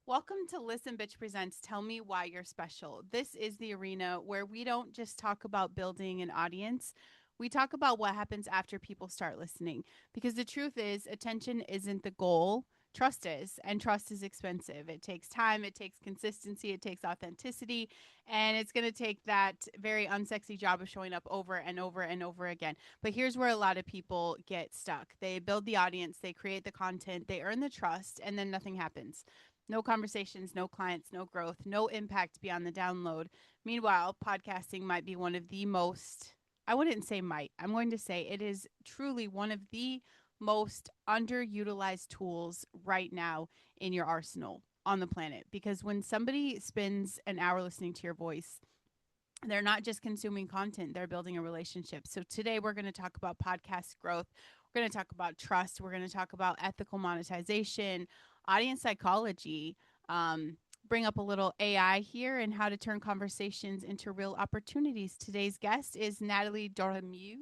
Welcome to Listen Bitch Presents Tell Me Why You're Special. This is the arena where we don't just talk about building an audience, we talk about what happens after people start listening. Because the truth is, attention isn't the goal, trust is, and trust is expensive. It takes time, it takes consistency, it takes authenticity, and it's going to take that very unsexy job of showing up over and over and over again. But here's where a lot of people get stuck. They build the audience, they create the content, they earn the trust, and then nothing happens. No conversations, no clients, no growth, no impact beyond the download. Meanwhile, podcasting might be one of the most, I wouldn't say might, I'm going to say it is truly one of the most underutilized tools right now in your arsenal on the planet. Because when somebody spends an hour listening to your voice, they're not just consuming content, they're building a relationship. So today we're going to talk about podcast growth. We're going to talk about trust. We're going to talk about ethical monetization, audience psychology, bring up a little AI here, and how to turn conversations into real opportunities. Today's guest is Nathalie Doremeux.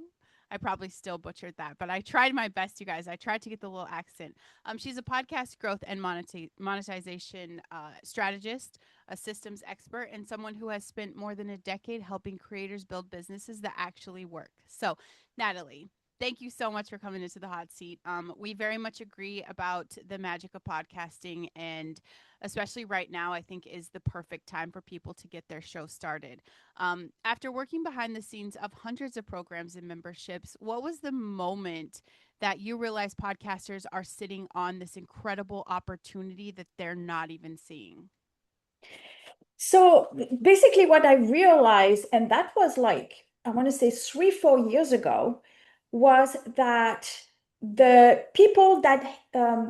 I probably still butchered that, but I tried my best, you guys. I tried to get the little accent. She's a podcast growth and monetization strategist, a systems expert, and someone who has spent more than a decade helping creators build businesses that actually work. So, Nathalie, thank you so much for coming into the hot seat. We very much agree about the magic of podcasting, and especially right now, I think is the perfect time for people to get their show started. After working behind the scenes of hundreds of programs and memberships, what was the moment that you realized podcasters are sitting on this incredible opportunity that they're not even seeing? So basically, what I realized, and that was like, I want to say 3, 4 years ago, was that the people that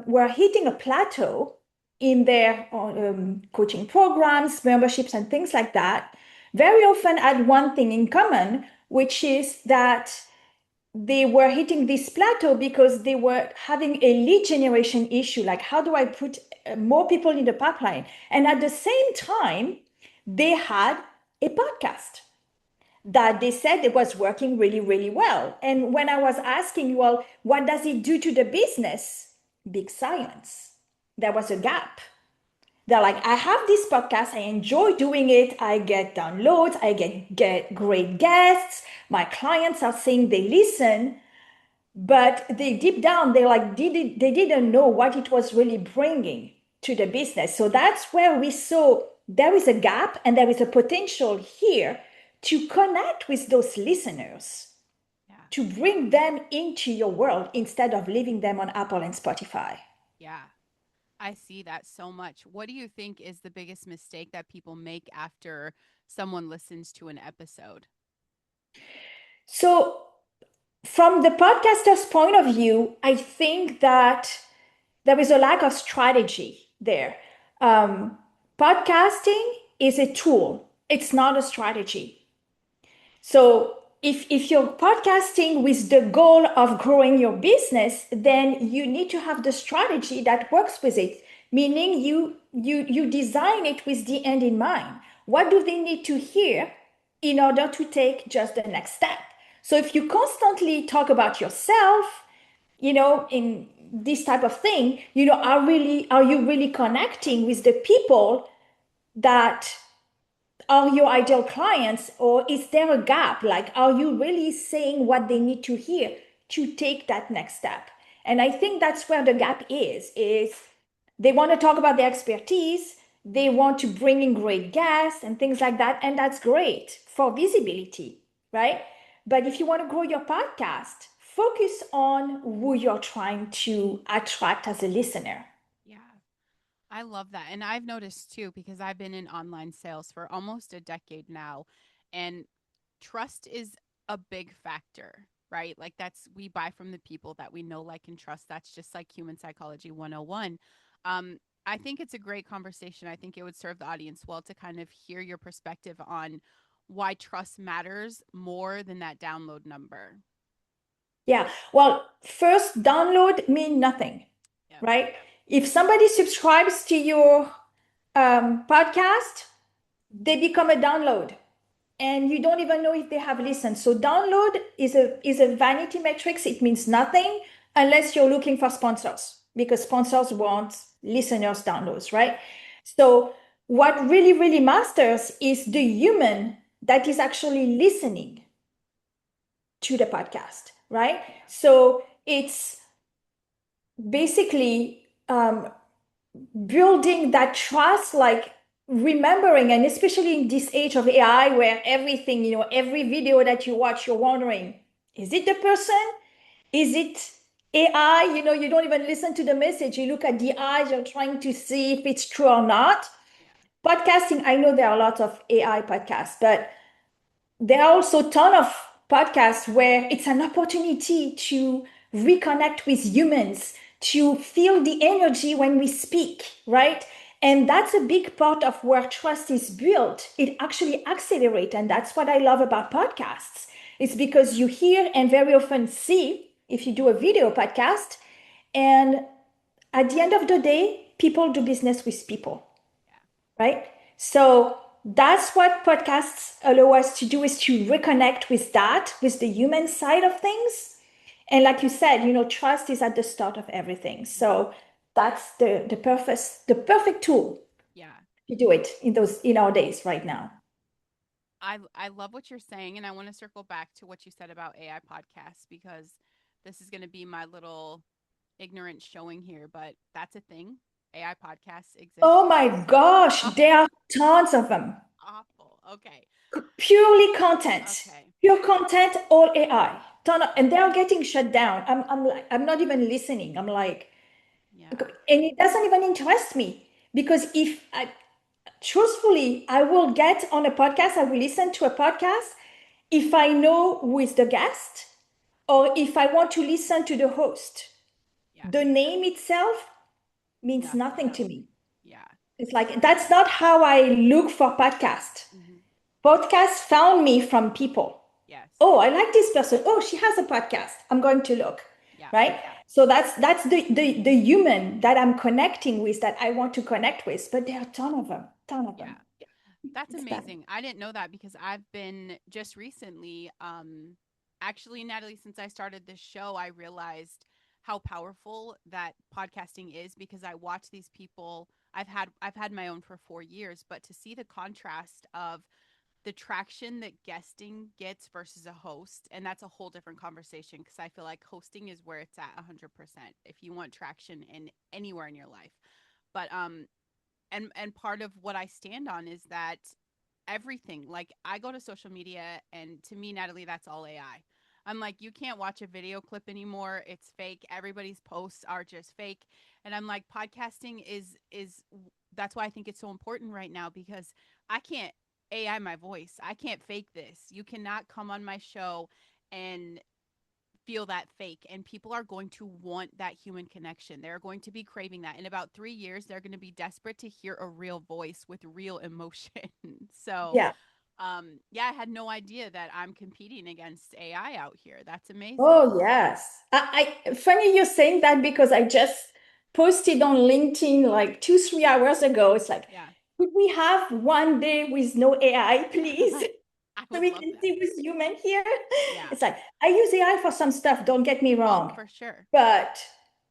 were hitting a plateau in their coaching programs, memberships, and things like that, very often had one thing in common, which is that they were hitting this plateau because they were having a lead generation issue. Like, how do I put more people in the pipeline? And at the same time, they had a podcast that they said it was working really, really well. And when I was asking, well, what does it do to the business? Big silence. There was a gap. They're like, I have this podcast. I enjoy doing it. I get downloads. I get great guests. My clients are saying they listen, but they deep down, they didn't know what it was really bringing to the business. So that's where we saw there is a gap and there is a potential here to connect with those listeners, Yeah. to bring them into your world instead of leaving them on Apple and Spotify. Yeah. I see that so much. What do you think is the biggest mistake that people make after someone listens to an episode? So, from the podcaster's point of view, I think that there is a lack of strategy there. Um, Podcasting is a tool, it's not a strategy. So, if you're podcasting with the goal of growing your business, then you need to have the strategy that works with it, meaning you design it with the end in mind. What do they need to hear in order to take just the next step? So if you constantly talk about yourself, in this type of thing, are you really connecting with the people that are your ideal clients, or is there a gap? Like, are you really saying what they need to hear to take that next step? And I think that's where the gap is they want to talk about their expertise, they want to bring in great guests and things like that, and that's great for visibility, right? But if you want to grow your podcast, focus on who you're trying to attract as a listener. Yeah. I love that. And I've noticed too, because I've been in online sales for almost a decade now, and trust is a big factor, right? Like, that's, we buy from the people that we know, like, and trust. That's just like human psychology 101. I think it's a great conversation. I think it would serve the audience well to kind of hear your perspective on why trust matters more than that download number. Yeah. Well, first, download mean nothing, Yep. right? If somebody subscribes to your podcast, they become a download, and you don't even know if they have listened. So download is a vanity metrics. It means nothing unless you're looking for sponsors, because sponsors want listeners downloads, right? So what really, really masters is the human that is actually listening to the podcast, right? Yeah. So it's basically building that trust, like remembering, and especially in this age of AI where everything, every video that you watch, you're wondering, is it the person? Is it AI? You don't even listen to the message. You look at the eyes, you're trying to see if it's true or not. Yeah. Podcasting, I know there are a lot of AI podcasts, but there are also a ton of podcasts where it's an opportunity to reconnect with humans, to feel the energy when we speak, right? And that's a big part of where trust is built. It actually accelerates. And that's what I love about podcasts. It's because you hear and very often see if you do a video podcast. And at the end of the day, people do business with people, Yeah. right? So that's what podcasts allow us to do, is to reconnect with that, with the human side of things. And like you said, trust is at the start of everything. Mhm. So that's the perfect tool Yeah. to do it in our days right now. I love what you're saying, and I want to circle back to what you said about AI podcasts because this is going to be my little ignorance showing here, but that's a thing. AI podcasts exist. Oh my gosh, Oh, there are tons of them. awful. Okay. Purely content, Okay. pure content, all AI. And they Okay. are getting shut down. I'm not even listening. I'm like, Yeah. and it doesn't even interest me, because if I truthfully, I will get on a podcast, I will listen to a podcast if I know who is the guest, or if I want to listen to the host. Yeah. The name itself means Nothing. nothing to me. Yeah. It's like that's not how I look for podcast. Hmm. Podcasts found me from people. Yes. Oh, I like this person. Oh, she has a podcast. I'm going to look, Yeah. right? So that's the human that I'm connecting with, that I want to connect with. But there are a ton of them. Yeah. That's It's that. amazing. I didn't know that because I've been just recently, actually, Natalie, since I started this show, I realized how powerful that podcasting is because I watch these people. I've had my own for 4 years, but to see the contrast of the traction that guesting gets versus a host, and that's a whole different conversation because I feel like hosting is where it's at 100% if you want traction in anywhere in your life. But and part of what I stand on is that everything, like I go to social media and to me, Natalie, that's all AI. I'm like, you can't watch a video clip anymore. It's fake. Everybody's posts are just fake. And I'm like, podcasting is that's why I think it's so important right now because I can't AI my voice. I can't fake this. You cannot come on my show and feel that fake, and people are going to want that human connection. They're going to be craving that. In about 3 years they're going to be desperate to hear a real voice with real emotion. So Yeah. yeah, I had no idea that I'm competing against AI out here. That's amazing. Oh, yes. Funny you're saying that, because I just posted on LinkedIn like 2, 3 hours ago. It's like, Yeah. could we have one day with no AI, please? I So would we love can that. see who's human here. Yeah. It's like, I use AI for some stuff, don't get me Oh, wrong. for sure. But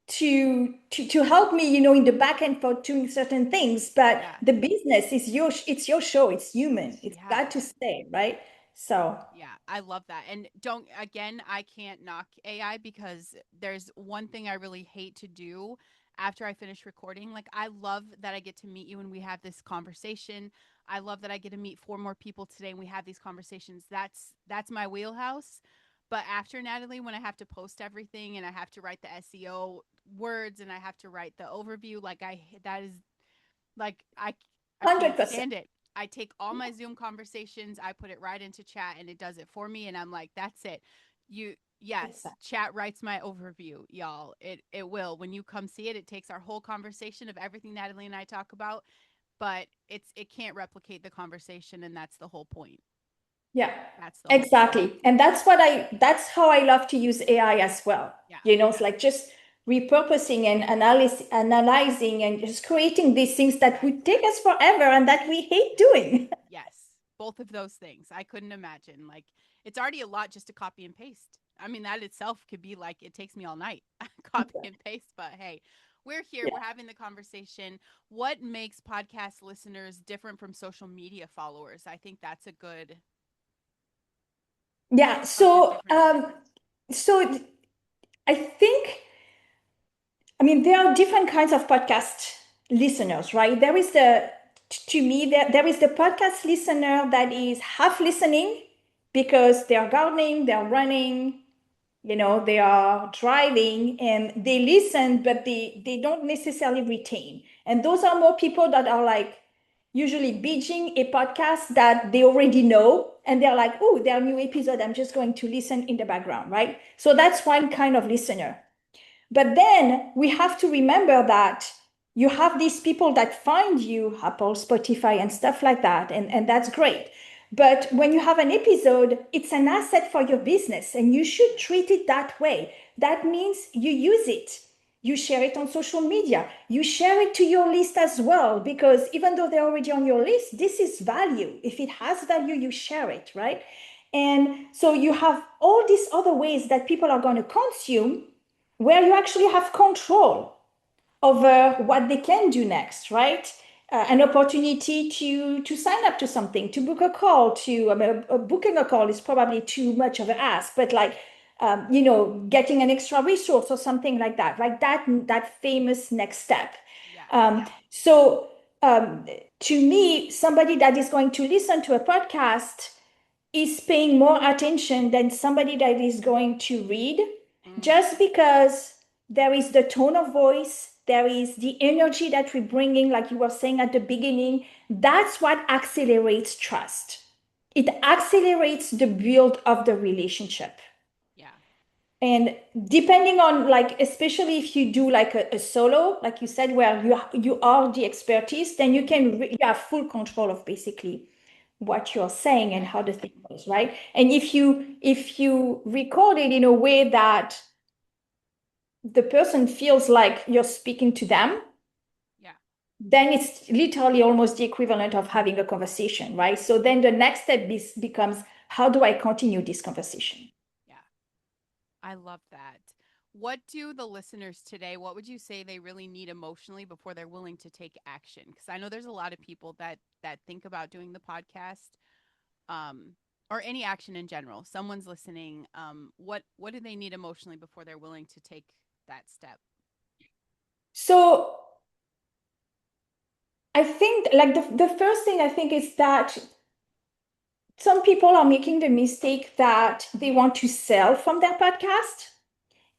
to help me, in the back end for doing certain things. But Yeah. the business is it's your show, it's human. It's Yeah. got to stay, right? So Yeah, I love that. And don't, again, I can't knock AI because there's one thing I really hate to do after I finish recording. Like, I love that I get to meet you and we have this conversation. I love that I get to meet 4 more people today and we have these conversations. That's my wheelhouse. But after, Natalie, when I have to post everything and I have to write the SEO words and I have to write the overview, like that is like I can't 100%. stand it. I take all my Zoom conversations, I put it right into chat and it does it for me and I'm like, that's it. You yes, Exactly. chat writes my overview, y'all. It will. When you come see it, it takes our whole conversation of everything Natalie and I talk about, but it can't replicate the conversation and that's the whole point. Yeah, That's the whole point. exactly. And that's how I love to use AI as well. Yeah. It's like just repurposing and analyzing and just creating these things that Yes. would take us forever and that we hate doing. Yes. Both of those things. I couldn't imagine. Like it's already a lot just to copy and paste. I mean, that itself could be like it takes me all night. Copy and paste, but hey, We're here, Yeah. we're having the conversation. What makes podcast listeners different from social media followers? I think that's Yeah. a good differentiator. So I think, I mean, there are different kinds of podcast listeners, right? To me, there is the podcast listener that is half listening because they're gardening, they're running, they are driving and they listen, but they don't necessarily retain. And those are more people that are like usually binging a podcast that they already know. And they're like, oh, there are new episode. I'm just going to listen in the background, right? So that's one kind of listener. But then we have to remember that you have these people that find you, Apple, Spotify, and stuff like that. And that's great. But when you have an episode, it's an asset for your business and you should treat it that way. That means you use it. You share it on social media. You share it to your list as well, because even though they're already on your list, this is value. If it has value, you share it, right? And so you have all these other ways that people are going to consume where you actually have control over what they can do next, right? An opportunity to sign up to something, to book a call. I mean, booking a call is probably too much of an ask, but like, getting an extra resource or something like that, like that famous next step. Yes. So to me, somebody that is going to listen to a podcast is paying more attention than somebody that is going to read, Mm, just because there is the tone of voice, there is the energy that we're bringing, like you were saying at the beginning. That's what accelerates trust. It accelerates the build of the relationship. yeah. And depending on, like, especially if you do like a solo, like you said, where you are the expertise, then you have full control of basically what you're saying and how the thing goes, right? And if you record it in a way that the person feels like you're speaking to them, Yeah. then it's literally almost the equivalent of having a conversation, right? So then the next step becomes, how do I continue this conversation? Yeah. I love that. What do the listeners today, what would you say they really need emotionally before they're willing to take action? Because I know there's a lot of people that think about doing the podcast, um, or any action in general. Someone's listening. What do they need emotionally before they're willing to take that step? So I think, like, the first thing I think is that some people are making the mistake that they want to sell from their podcast.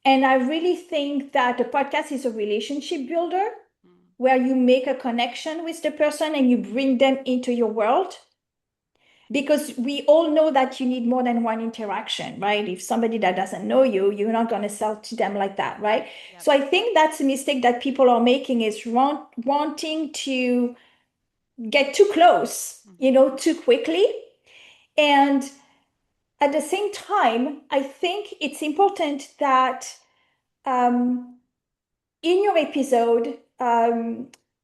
And I really think that the podcast is a relationship builder Mm, where you make a connection with the person and you bring them into your world. Because we all know that you need more than one interaction, right? If somebody that doesn't know you, you're not going to sell to them like that, right? yep. So I think that's a mistake that people are making, is wanting to get too close, Mm-hmm. too quickly. And at the same time, I think it's important that um, in your episode,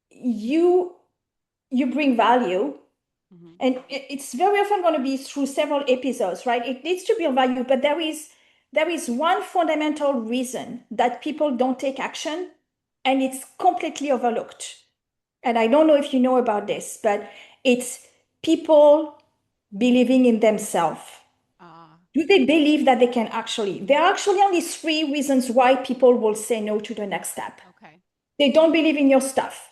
you you bring value, Mm-hmm. and it's very often going to be through several episodes, right? It needs to build value, but there is one fundamental reason that people don't take action, and it's completely overlooked. And I don't know if you know about this, but it's people believing in themselves. Ah, Do they believe that they can actually? There are actually only three reasons why people will say no to the next step. okay. They don't believe in your stuff.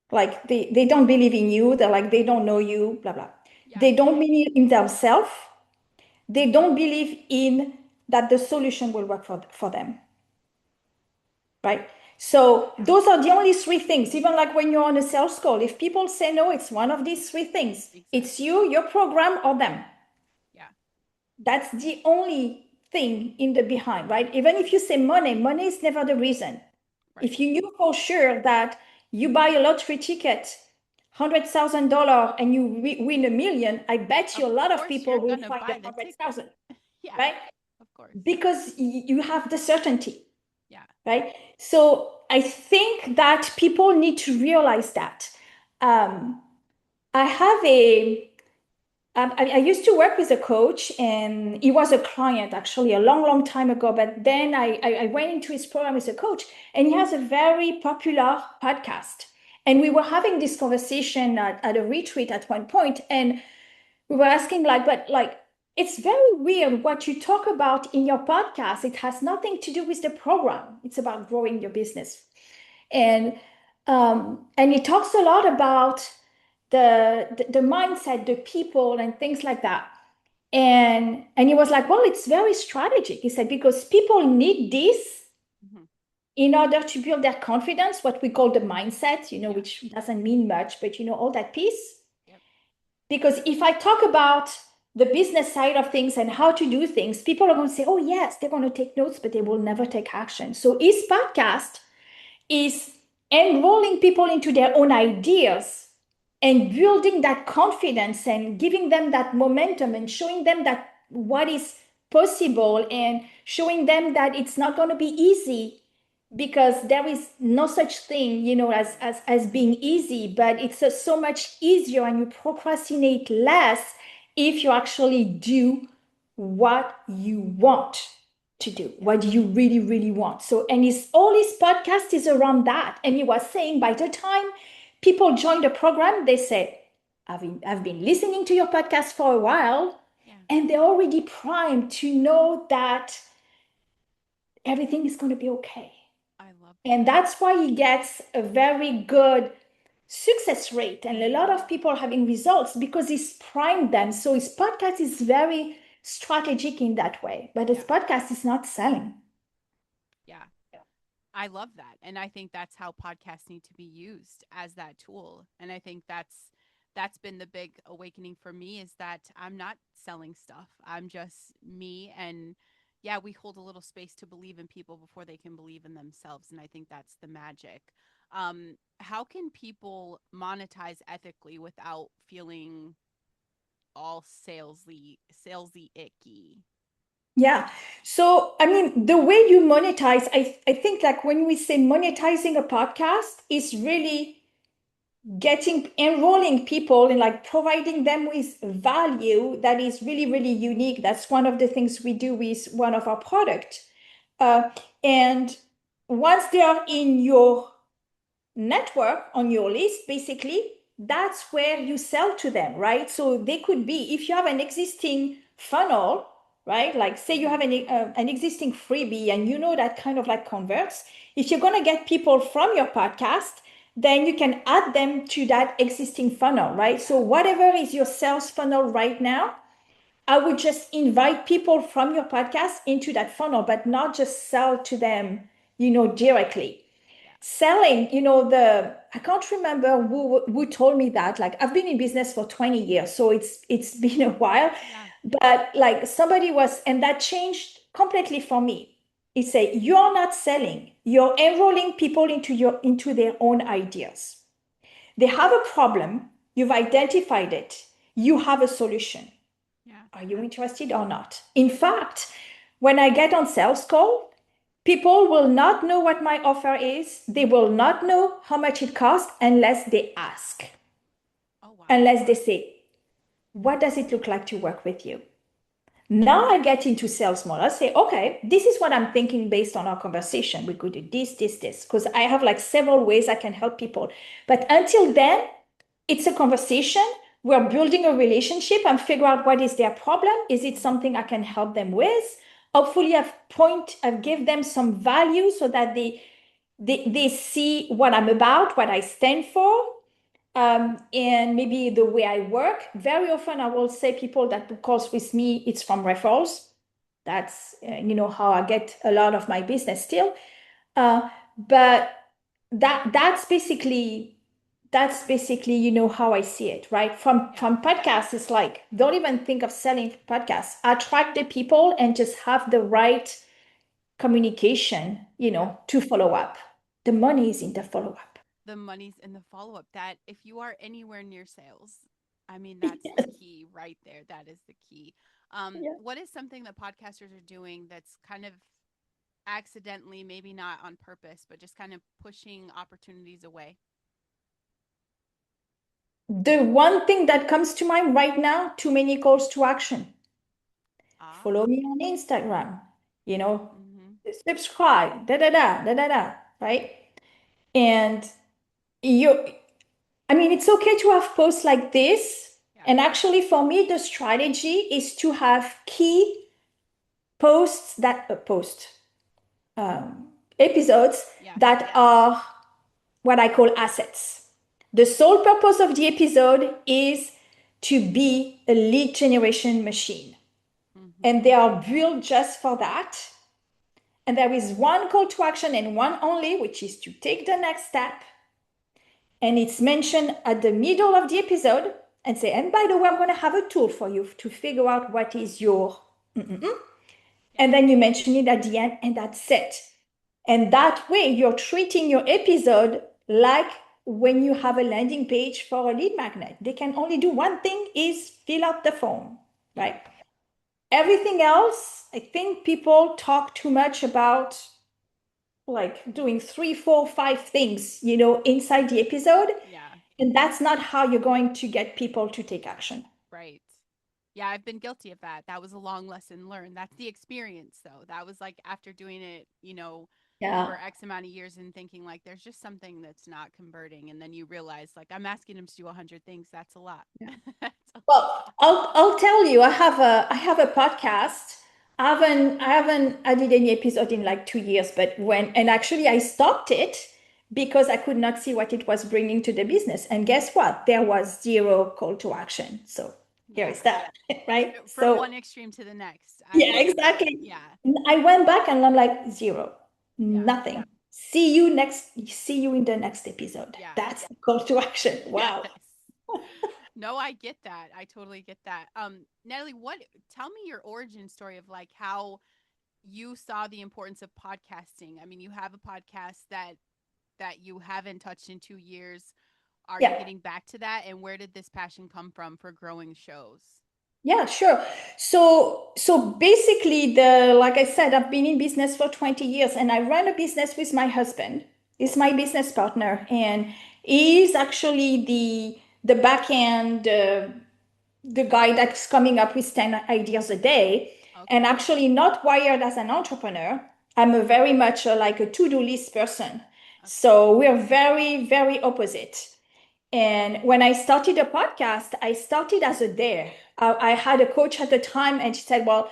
Like they don't believe in you. They're like, they don't know you, blah, blah. Yeah. They don't believe in themselves. They don't believe in that the solution will work for them, right? So those are the only three things. Even like when you're on a sales call, if people say no, it's one of these three things. It's Exactly. you, your program, or them. Yeah. That's the only thing in the behind, right? Even if you say money is never the reason. Right. If you knew for sure that you buy a lottery ticket, $100,000, and you win 1 million, I bet Of you a lot of course you're people will gonna find the buy the hundred ticket. thousand, Yeah. right? Of course. Because you have the certainty, Yeah. right? So I think that people need to realize that. Um, I have I used to work with a coach, and he was a client actually a long, long time ago. But then I went into his program as a coach, and he has a very popular podcast. And we were having this conversation at a retreat at one point, and we were asking but like, it's very weird what you talk about in your podcast. It has nothing to do with the program. It's about growing your business. And he talks a lot about the mindset, the people, and things like that. And he was like, well, it's very strategic. He said, because people need this Mm-hmm. in order to build their confidence, what we call the mindset, Yeah. which doesn't mean much, but all that piece. Yep. Because if I talk about the business side of things and how to do things, people are going to say, oh, yes, they're going to take notes, but they will never take action. So his podcast is enrolling people into their own ideas and building that confidence and giving them that momentum and showing them that what is possible and showing them that it's not going to be easy, because there is no such thing as being easy, but it's so much easier, and you procrastinate less if you actually do what you want to do, Yeah. what you really, really want. So, and all his podcast is around that. And he was saying by the time people join the program, they say, I've been listening to your podcast for a while, Yeah. and they're already primed to know that everything is going to be okay. I love And that. that's why he gets a very good success rate and a lot Mm-hmm. of people having results, because he's primed them. So his podcast is very strategic in that way, but his Yeah. podcast is not selling. Yeah. I love that. And I think that's how podcasts need to be used as that tool. And I think that's been the big awakening for me, is that I'm not selling stuff. I'm just me, and yeah, we hold a little space to believe in people before they can believe in themselves, and I think that's the magic. How can people monetize ethically without feeling all salesy icky? Yeah. So, I mean, the way you monetize, I think like when we say monetizing a podcast is really enrolling people and like providing them with value that is really, really unique. That's one of the things we do with one of our product. And once they are in your network, on your list, basically, that's where you sell to them, right? So they could be, if you have an existing funnel, right? Like say you Mm-hmm. have an existing freebie, and that kind of like converts. If you're going to get people from your podcast, then you can add them to that existing funnel, right? So Yeah. whatever is your sales funnel right now, I would just invite people from your podcast into that funnel, but not just sell to them, directly. Yeah. Selling, I can't remember who told me that. Like, I've been in business for 20 years, so it's been a while. Yeah. But like somebody was, and that changed completely for me. It said, you're not selling, you're enrolling people into their own ideas. They have a problem, you've identified it, you have a solution. Yeah. Are you interested or not? In fact, when I get on sales call, people will not know what my offer is. They will not know how much it costs unless they ask, Oh wow. unless they say, what does it look like to work with you? Now I get into sales mode. I say, okay, this is what I'm thinking based on our conversation. We could do this, because I have like several ways I can help people. But until then, it's a conversation. We're building a relationship and figure out what is their problem. Is it Mm-hmm. something I can help them with? Hopefully, I've give them some value so that they see what I'm about, what I stand for, and maybe the way I work. Very often, I will say people that book calls with me, it's from referrals. That's how I get a lot of my business still. But that's basically how I see it, right? From Yeah. from podcasts, it's like, don't even think of selling podcasts. Attract the people and just have the right communication, Yeah. to follow up. The money is in the follow up. The money's in the follow up. That if you are anywhere near sales, I mean, that's the key right there. That is the key. Yeah. What is something that podcasters are doing that's kind of accidentally, maybe not on purpose, but just kind of pushing opportunities away? The one thing that comes to mind right now, too many calls to action. Ah. Follow me on Instagram, you know, Mm-hmm. subscribe, da da da da da da, right? And you, I mean, it's okay to have posts like this. Yeah. And actually, for me, the strategy is to have key posts that post episodes Yeah. that are what I call assets. The sole purpose of the episode is to be a lead generation machine. Mm-hmm. And they are built just for that. And there is one call to action and one only, which is to take the next step. And it's mentioned at the middle of the episode and say, and by the way, I'm going to have a tool for you to figure out what is your. Yeah. And then you mention it at the end, and that's it. And that way, you're treating your episode like when you have a landing page for a lead magnet. They can only do one thing is fill out the form, Yeah. right? Everything else, I think people talk too much about like doing three, four, five things, inside the episode. Yeah. And that's not how you're going to get people to take action. Right. Yeah, I've been guilty of that. That was a long lesson learned. That's the experience, though. That was like after doing it, Yeah. for X amount of years and thinking like there's just something that's not converting. And then you realize like I'm asking them to do 100 things. That's a lot. Yeah. That's a lot. Well, I'll tell you, I have a podcast. I haven't added any episode in like 2 years, but and actually I stopped it because I could not see what it was bringing to the business. And guess what? There was zero call to action. So here Yeah. is that, right? From So one extreme to the next. I yeah, love that. exactly. Yeah. I went back and I'm like zero, Yeah. nothing. See you in the next episode. Yeah. That's the call to action. Wow. Yes. No, I get that. I totally get that. Natalie, tell me your origin story of like how you saw the importance of podcasting. I mean, you have a podcast that you haven't touched in 2 years. Are you Yeah. getting back to that? And where did this passion come from for growing shows? Yeah, sure. So basically like I said, I've been in business for 20 years and I run a business with my husband. He's my business partner and he's actually the back end the guy that's coming up with 10 ideas a day and Okay. actually not wired as an entrepreneur. I'm a very much like a to-do list person. Okay. So we're very, very opposite. And when I started a podcast, I started as a dare. I had a coach at the time, and she said, "Well,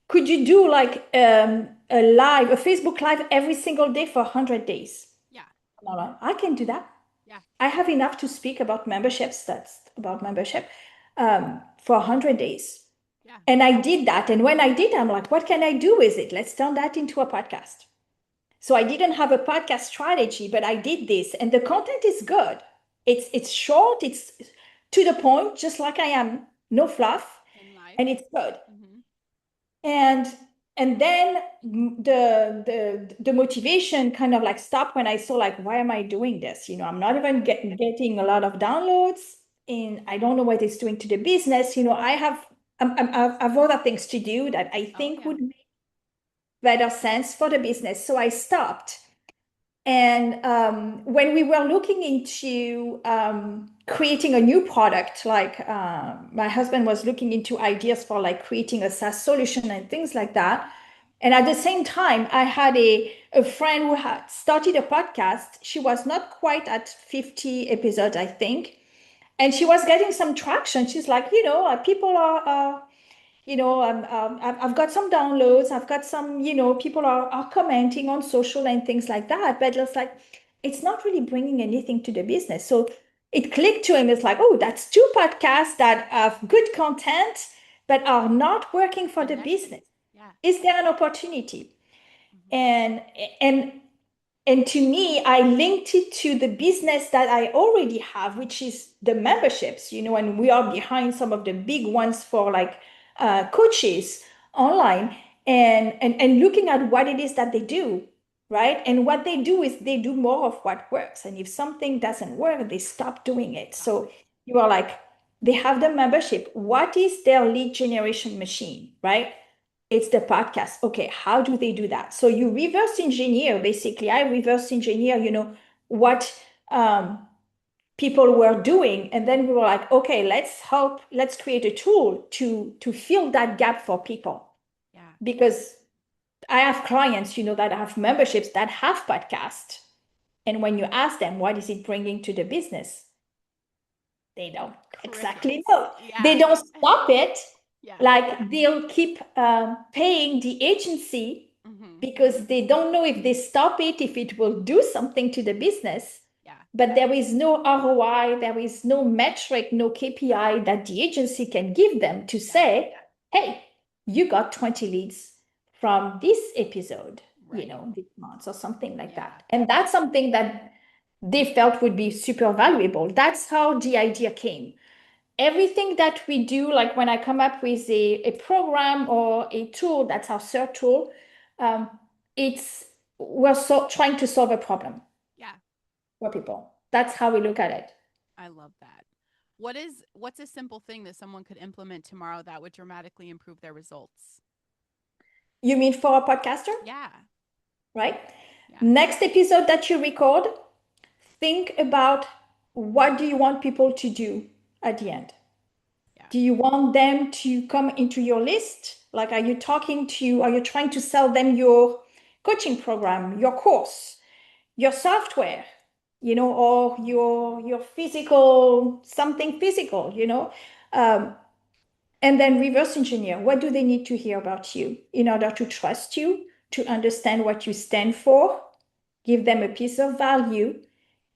could you do like a Facebook live every single day for 100 days?" Yeah. I'm like, I can do that. Yeah. I have enough to speak about memberships. That's about membership for 100 days. Yeah. And I did that. And when I did, I'm like, what can I do with it? Let's turn that into a podcast. So I didn't have a podcast strategy, but I did this, and the content is good. It's short, it's to the point, just like I am, no fluff, In life. and it's good. Mm-hmm. And and then the motivation kind of like stopped when I saw like, why am I doing this? I'm not even getting a lot of downloads, and I don't know what it's doing to the business. I have other things to do that I Oh think yeah. would make better sense for the business. So I stopped. And when we were looking into creating a new product, like my husband was looking into ideas for like creating a SaaS solution and things like that. And at the same time, I had a friend who had started a podcast. She was not quite at 50 episodes, I think. And she was getting some traction. She's like, people are I've got some downloads. I've got some, people are commenting on social and things like that. But it's like, it's not really bringing anything to the business. So it clicked to him. It's like, oh, that's two podcasts that have good content, but are not working for the Connecting. business. Yeah. Is there an opportunity? Mm-hmm. And and and to me, I linked it to the business that I already have, which is the memberships, and we are behind some of the big ones for like coaches online and looking at what it is that they do, right? And what they do is they do more of what works. And if something doesn't work, they stop doing it. Stop. So you are like, they have the membership. What is their lead generation machine, right? It's the podcast. Okay, how do they do that? So you reverse engineer, basically. I reverse engineer, what um, people were doing. And then we were like, okay, let's create a tool to fill that gap for people. Yeah. Because I have clients, that have memberships that have podcasts. And when you ask them, what is it bringing to the business? They don't exactly Crickets. know. They Yeah. don't stop it. Yeah. Like they'll keep paying the agency Mm-hmm. because they don't know if they stop it, if it will do something to the business. Yeah. But there is no ROI, there is no metric, no KPI that the agency can give them to Yeah. say, hey, you got 20 leads from this episode, Right. this month or something like Yeah. that. And that's something that they felt would be super valuable. That's how the idea came. Everything that we do, like when I come up with a program or a tool, that's our search tool, um, it's we're trying to solve a problem Yeah. for people. That's how we look at it. I love that. What's a simple thing that someone could implement tomorrow that would dramatically improve their results? You mean for a podcaster, Yeah. right? Yeah. Next episode that you record, think about what do you want people to do at the end? Yeah. Do you want them to come into your list? Like, are you trying to sell them your coaching program, your course, your software, or your physical, something physical? Um, and then reverse engineer. What do they need to hear about you in order to trust you, to understand what you stand for, give them a piece of value,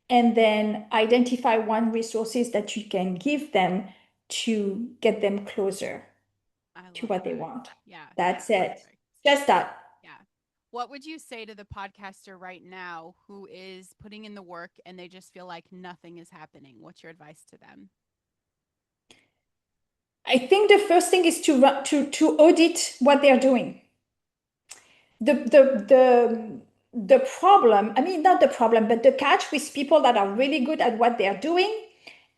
and then identify one resources that you can give them to get them closer I to love what they that. want. Yeah, That's that's it. perfect. Just that. Yeah. What would you say to the podcaster right now who is putting in the work and they just feel like nothing is happening? What's your advice to them? I think the first thing is to audit what they're doing. The problem, I mean, not the problem, but the catch with people that are really good at what they're doing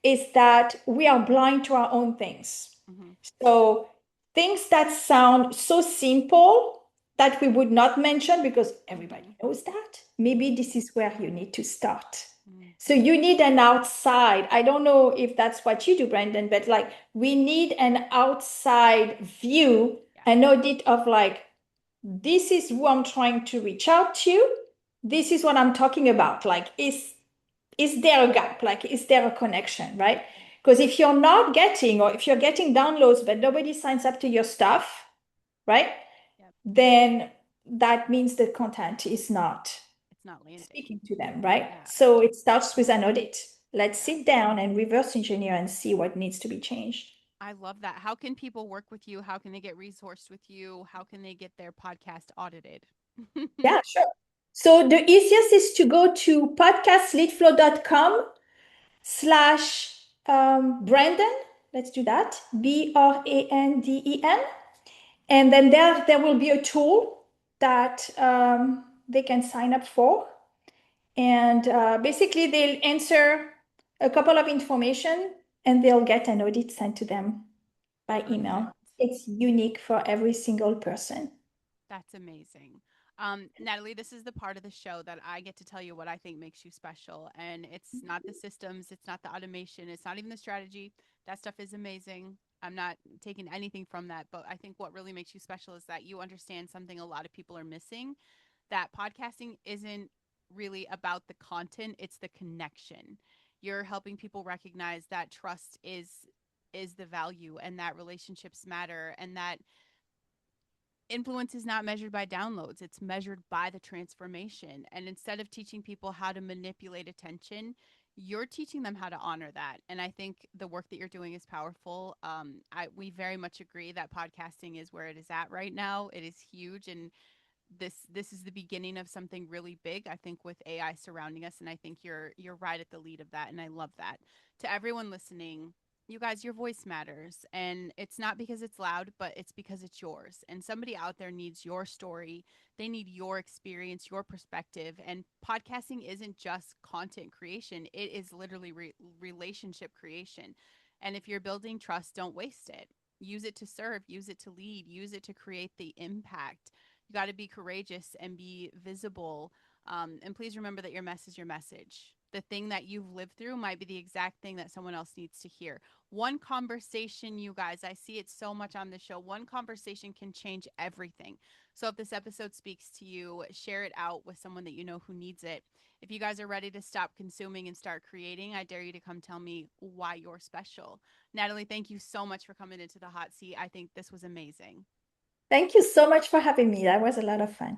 is that we are blind to our own things. Mm-hmm. So things that sound so simple that we would not mention because everybody Mm-hmm. knows that, maybe this is where you need to start. Mm-hmm. So you need an outside. I don't know if that's what you do, Brandon, but like we need an outside view, Yeah. an audit of like, this is who I'm trying to reach out to. This is what I'm talking about. Like, is there a gap? Like, is there a connection, right? Yeah. Because if you're not getting, or if you're getting downloads, but nobody signs up to your stuff, right? Yep. Then that means the content is not It's not landing. speaking to them, right? Yeah. So it starts with an audit. Let's Yeah. sit down and reverse engineer and see what needs to be changed. I love that. How can people work with you? How can they get resourced with you? How can they get their podcast audited? Yeah, sure. So the easiest is to go to podcastleadflow.com/, Branden. Let's do that. Branden. And then there will be a tool that they can sign up for. And basically, they'll answer a couple of information and they'll get an audit sent to them by email. Perfect. It's unique for every single person. That's amazing. Nathalie, this is the part of the show that I get to tell you what I think makes you special. And it's not the systems, it's not the automation, it's not even the strategy. That stuff is amazing. I'm not taking anything from that. But I think what really makes you special is that you understand something a lot of people are missing, that podcasting isn't really about the content, it's the connection. You're helping people recognize that trust is the value and that relationships matter and that influence is not measured by downloads, it's measured by the transformation. And instead of teaching people how to manipulate attention, you're teaching them how to honor that. And I think the work that you're doing is powerful. We very much agree that podcasting is where it is at right now. It is huge, and this is the beginning of something really big, I think, with AI surrounding us. And I think you're right at the lead of that, and I love that. To everyone listening, you guys, your voice matters, and it's not because it's loud, but it's because it's yours. And somebody out there needs your story, they need your experience, your perspective. And podcasting isn't just content creation, it is literally relationship creation. And if you're building trust, don't waste it. Use it to serve, use it to lead, use it to create the impact. You got to be courageous and be visible. And please remember that your mess is your message. the thing that you've lived through might be the exact thing that someone else needs to hear. One conversation, you guys, I see it so much on the show. One conversation can change everything. So if this episode speaks to you, share it out with someone that you know who needs it. If you guys are ready to stop consuming and start creating, I dare you to come tell me why you're special. Nathalie, thank you so much for coming into the hot seat. I think this was amazing. Thank you so much for having me. That was a lot of fun.